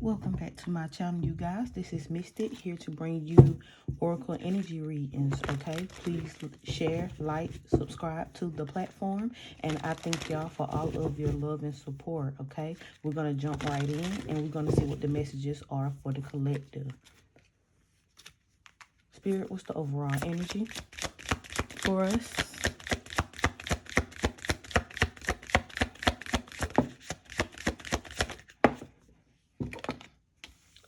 Welcome back to my channel, you guys. This is Mystic, here to bring you Oracle energy readings, okay? Please share, like, subscribe to the platform, and I thank y'all for all of your love and support, okay? We're going to jump right in, and we're going to see what the messages are for the collective. Spirit, what's the overall energy for us?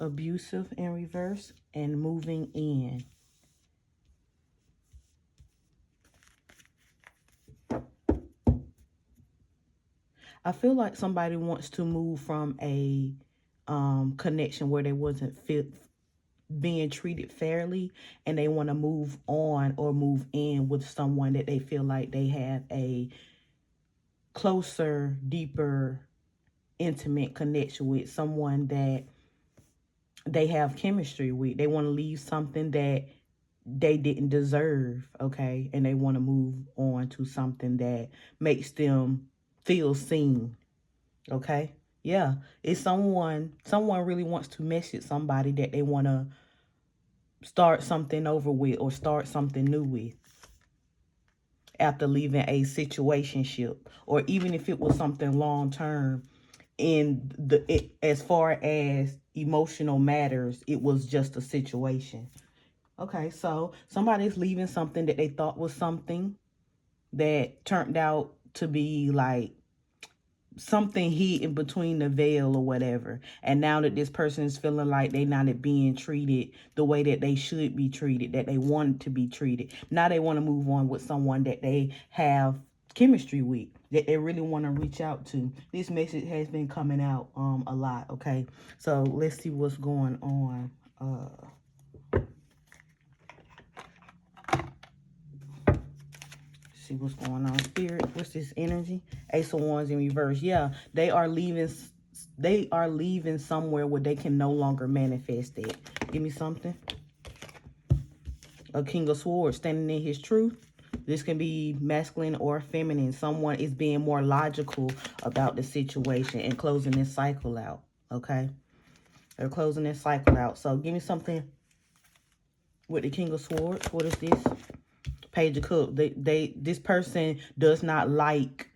Abusive in reverse and moving in. I feel like somebody wants to move from a connection where they wasn't being treated fairly, and they want to move on or move in with someone that they feel like they have a closer, deeper, intimate connection with, someone that they have chemistry with. They want to leave something that they didn't deserve, okay? And they want to move on to something that makes them feel seen, okay? Yeah, it's someone really wants to message somebody that they want to start something over with or start something new with after leaving a situationship, or even if it was something long term. As far as emotional matters, it was just a situation. Okay, so somebody's leaving something that they thought was something that turned out to be like something hidden between the veil or whatever. And now that this person is feeling like they're not being treated the way that they should be treated, that they want to be treated. Now they want to move on with someone that they have chemistry with, that they really want to reach out to. This message has been coming out a lot, okay? So let's see what's going on. See what's going on. Spirit, what's this energy? Ace of Wands in reverse. Yeah, they are leaving somewhere where they can no longer manifest it. Give me something. A King of Swords standing in his truth. This can be masculine or feminine. Someone is being more logical about the situation and closing this cycle out, okay? They're closing this cycle out. So give me something with the King of Swords. What is this? Page of Cups. This person does not like,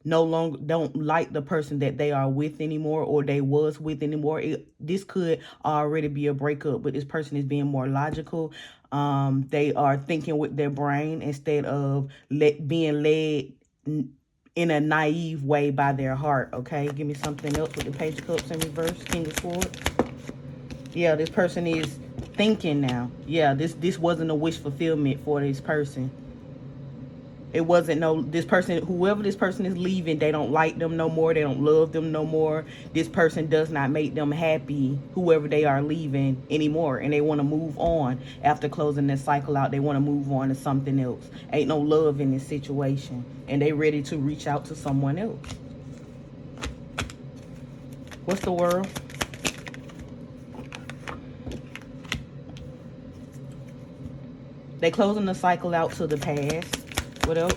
don't like the person that they are with anymore, or they was with anymore. This could already be a breakup, but this person is being more logical. They are thinking with their brain instead of being led in a naive way by their heart, okay? Give me something else with the Page of Cups in reverse, King of Swords. Yeah, this person is thinking now. Yeah, this wasn't a wish fulfillment for this person. It wasn't whoever this person is leaving, they don't like them no more. They don't love them no more. This person does not make them happy, whoever they are leaving anymore. And they want to move on after closing this cycle out. They want to move on to something else. Ain't no love in this situation. And they ready to reach out to someone else. What's the world? They closing the cycle out to the past. What else?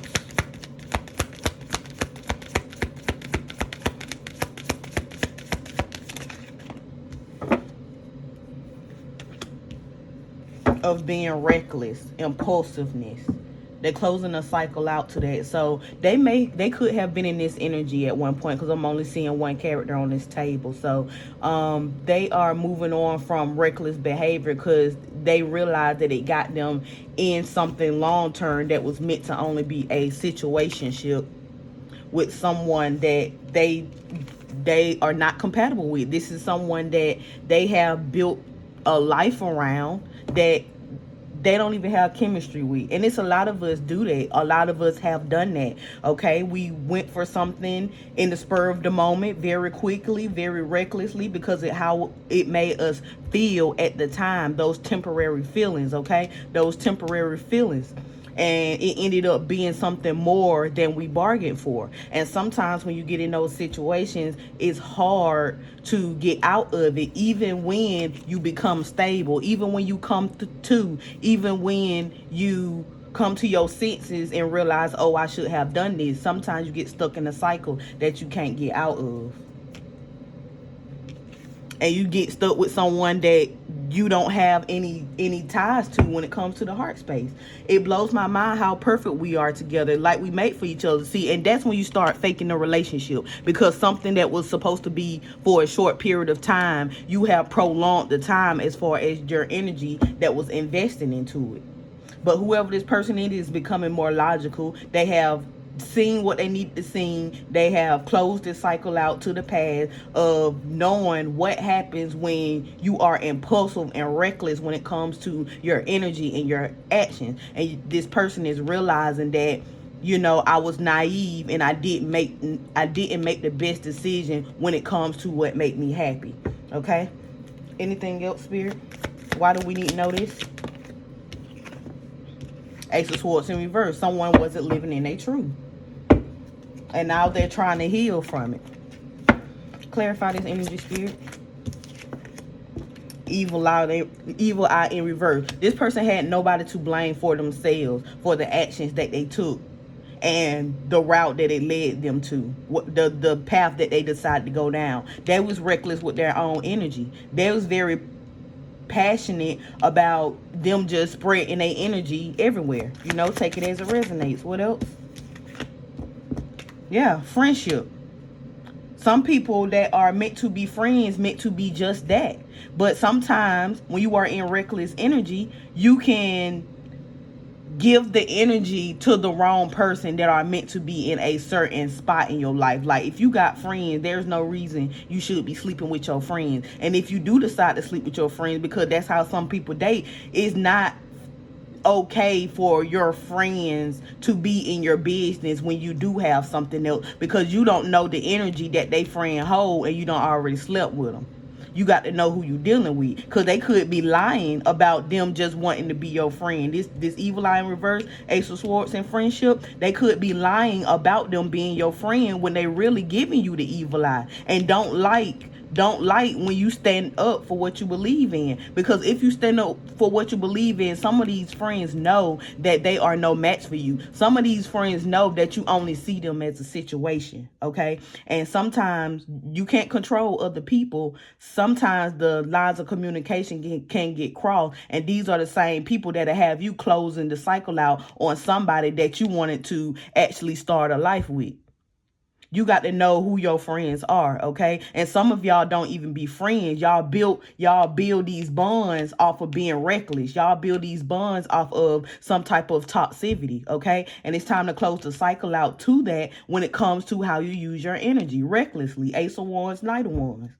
Of being reckless, impulsiveness. They're closing the cycle out to that. So they could have been in this energy at one point, because I'm only seeing one character on this table. So they are moving on from reckless behavior because they realized that it got them in something long term that was meant to only be a situationship with someone that they are not compatible with. This is someone that they have built a life around that they don't even have chemistry with. And it's a lot of us do that. A lot of us have done that, okay? We went for something in the spur of the moment, very quickly, very recklessly, because of how it made us feel at the time. Those temporary feelings, okay? Those temporary feelings. And it ended up being something more than we bargained for. And sometimes when you get in those situations, it's hard to get out of it, even when you become stable, even when you come even when you come to your senses and realize, oh, I should have done this. Sometimes you get stuck in a cycle that you can't get out of. and you get stuck with someone that you don't have any ties to when it comes to the heart space. It blows my mind how perfect we are together, like we made for each other. See, and that's when you start faking the relationship, because something that was supposed to be for a short period of time, you have prolonged the time as far as your energy that was invested into it. But whoever this person is becoming more logical. They have seen what they need to see. They have closed this cycle out to the past of knowing what happens when you are impulsive and reckless when it comes to your energy and your actions. And this person is realizing that, I was naive and I didn't make the best decision when it comes to what made me happy. Okay? Anything else, Spirit? Why do we need to know this? Ace of Swords in reverse. Someone wasn't living in their truth, and now they're trying to heal from it. Clarify this energy, Spirit. Evil eye in reverse. This person had nobody to blame for themselves for the actions that they took and the route that it led them to, the path that they decided to go down. They was reckless with their own energy. They was very passionate about them just spreading their energy everywhere. Take it as it resonates. What else? Yeah, friendship. Some people that are meant to be friends, meant to be just that. But sometimes when you are in reckless energy, you can give the energy to the wrong person that are meant to be in a certain spot in your life. Like, if you got friends, there's no reason you should be sleeping with your friends. And if you do decide to sleep with your friends, because that's how some people date, it's not okay for your friends to be in your business when you do have something else, because you don't know the energy that they friend hold, and you don't already slept with them. You got to know who you dealing with, because they could be lying about them just wanting to be your friend. This evil eye in reverse, Ace of Swords and friendship, they could be lying about them being your friend when they really giving you the evil eye, and don't like when you stand up for what you believe in. Because if you stand up for what you believe in, some of these friends know that they are no match for you. Some of these friends know that you only see them as a situation. Okay? And sometimes you can't control other people. Sometimes the lines of communication can get crossed, and these are the same people that have you closing the cycle out on somebody that you wanted to actually start a life with. You got to know who your friends are, okay? And some of y'all don't even be friends. Y'all build these bonds off of being reckless. Y'all build these bonds off of some type of toxicity, okay? And it's time to close the cycle out to that when it comes to how you use your energy recklessly. Ace of Wands, Knight of Wands.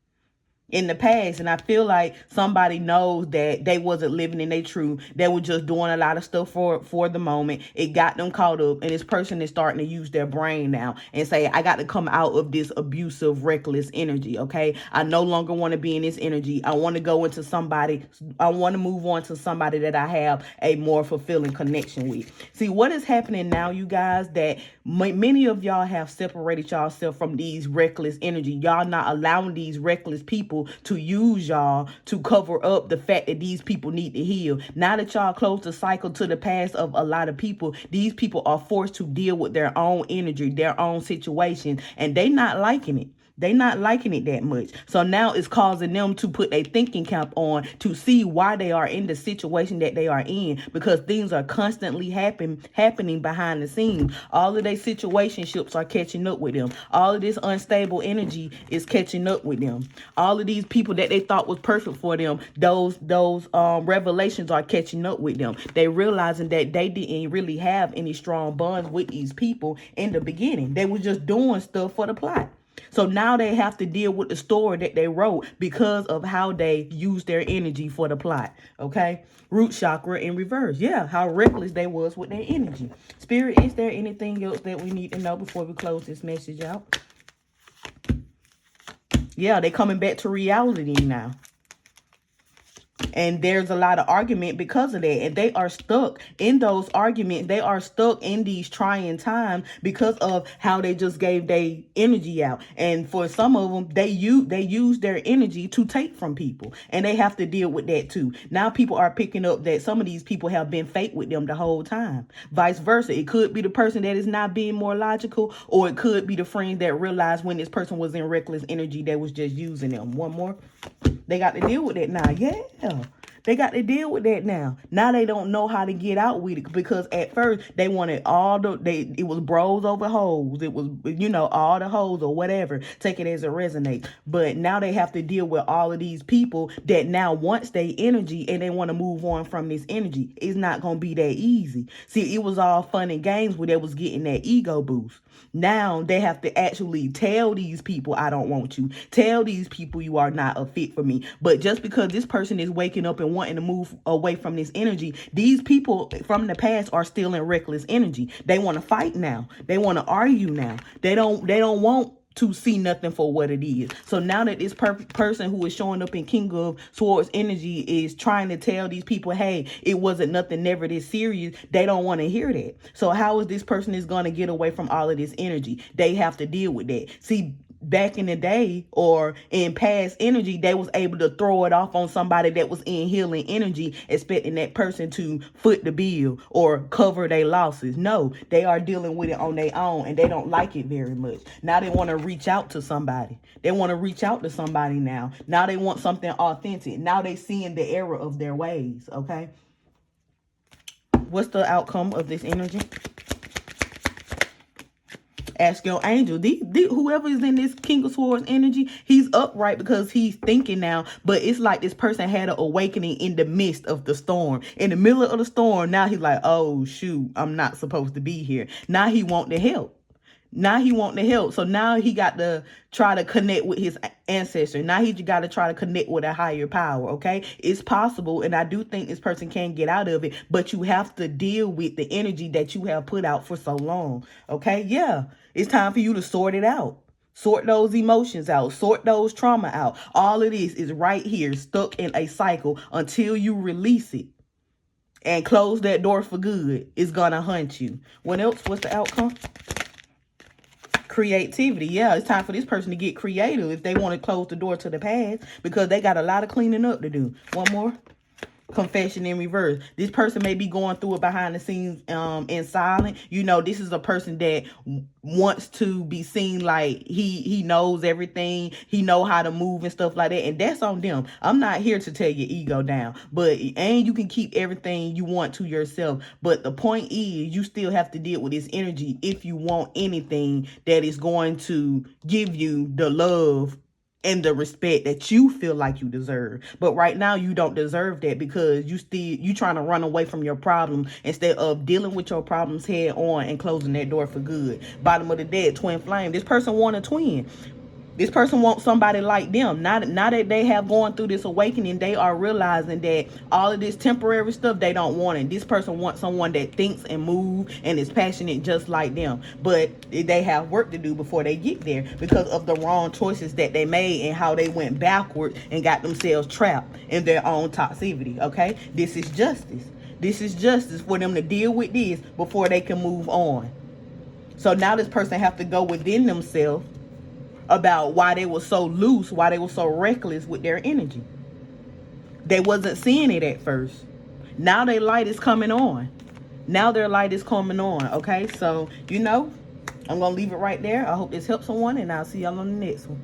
In the past, and I feel like somebody knows that they wasn't living in their truth. They were just doing a lot of stuff for the moment. It got them caught up, and this person is starting to use their brain now and say, I got to come out of this abusive, reckless energy. Okay, I no longer want to be in this energy. I want to go into somebody. I want to move on to somebody that I have a more fulfilling connection with. See, what is happening now, you guys, that many of y'all have separated yourself from these reckless energy. Y'all not allowing these reckless people to use y'all to cover up the fact that these people need to heal. Now that y'all close the cycle to the past of a lot of people, these people are forced to deal with their own energy, their own situation, and they not liking it. They not liking it that much. So now it's causing them to put a thinking cap on to see why they are in the situation that they are in, because things are constantly happening behind the scenes. All of their situationships are catching up with them. All of this unstable energy is catching up with them. All of these people that they thought was perfect for them, those revelations are catching up with them. They realizing that they didn't really have any strong bonds with these people in the beginning. They were just doing stuff for the plot. So now they have to deal with the story that they wrote because of how they use their energy for the plot. Okay? Root chakra in reverse. Yeah, how reckless they was with their energy. Spirit, is there anything else that we need to know before we close this message out? Yeah, they coming back to reality now. And there's a lot of argument because of that. And they are stuck in those arguments. They are stuck in these trying times because of how they just gave their energy out. And for some of them, they use their energy to take from people. And they have to deal with that too. Now people are picking up that some of these people have been fake with them the whole time. Vice versa. It could be the person that is not being more logical, or it could be the friends that realized when this person was in reckless energy, they was just using them. One more. They got to deal with that now. Yeah. They got to deal with that now. Now they don't know how to get out with it, because at first they wanted it was bros over hoes. It was, all the hoes or whatever. Take it as it resonates. But now they have to deal with all of these people that now wants their energy and they want to move on from this energy. It's not going to be that easy. See, it was all fun and games where they was getting that ego boost. Now they have to actually tell these people, I don't want you. Tell these people you are not a fit for me. But just because this person is waking up and wanting to move away from this energy, these people from the past are still in reckless energy. They want to fight now. They want to argue now. They don't want to see nothing for what it is. So now that this person who is showing up in King of Swords energy is trying to tell these people, hey, it wasn't nothing, never this serious, they don't want to hear that. So how is this person is going to get away from all of this energy? They have to deal with that. See, back in the day or in past energy, they was able to throw it off on somebody that was in healing energy, expecting that person to foot the bill or cover their losses. No, they are dealing with it on their own, and they don't like it very much. Now they want to reach out to somebody. They want to reach out to somebody now. Now they want something authentic. Now they seeing the error of their ways, okay? What's the outcome of this energy? Ask your angel. Whoever is in this King of Swords energy, he's upright because he's thinking now. But it's like this person had an awakening in the midst of the storm. In the middle of the storm, now he's like, oh, shoot, I'm not supposed to be here. Now he want the help. So now he got to try to connect with his ancestor. Now he got to try to connect with a higher power, okay? It's possible, and I do think this person can get out of it, but you have to deal with the energy that you have put out for so long, okay? Yeah, it's time for you to sort it out. Sort those emotions out. Sort those trauma out. All of this is right here, stuck in a cycle until you release it and close that door for good. It's going to hunt you. What else? What's the outcome? Creativity. Yeah, it's time for this person to get creative if they want to close the door to the past, because they got a lot of cleaning up to do. One more. Confession in reverse. This person may be going through it behind the scenes in silence. This is a person that wants to be seen like he knows everything. He know how to move and stuff like that. And that's on them. I'm not here to tear your ego down. And you can keep everything you want to yourself. But the point is, you still have to deal with this energy if you want anything that is going to give you the love and the respect that you feel like you deserve. But right now you don't deserve that, because you trying to run away from your problem instead of dealing with your problems head on and closing that door for good. Bottom of the deck, twin flame. This person want a twin. This person wants somebody like them. Now that they have gone through this awakening, they are realizing that all of this temporary stuff, they don't want it. This person wants someone that thinks and moves and is passionate just like them. But they have work to do before they get there, because of the wrong choices that they made and how they went backwards and got themselves trapped in their own toxicity, okay? This is justice. This is justice for them to deal with this before they can move on. So now this person have to go within themselves about why they were so loose, why they were so reckless with their energy. They wasn't seeing it at first. Now their light is coming on. Okay? So, I'm going to leave it right there. I hope this helps someone, and I'll see y'all on the next one.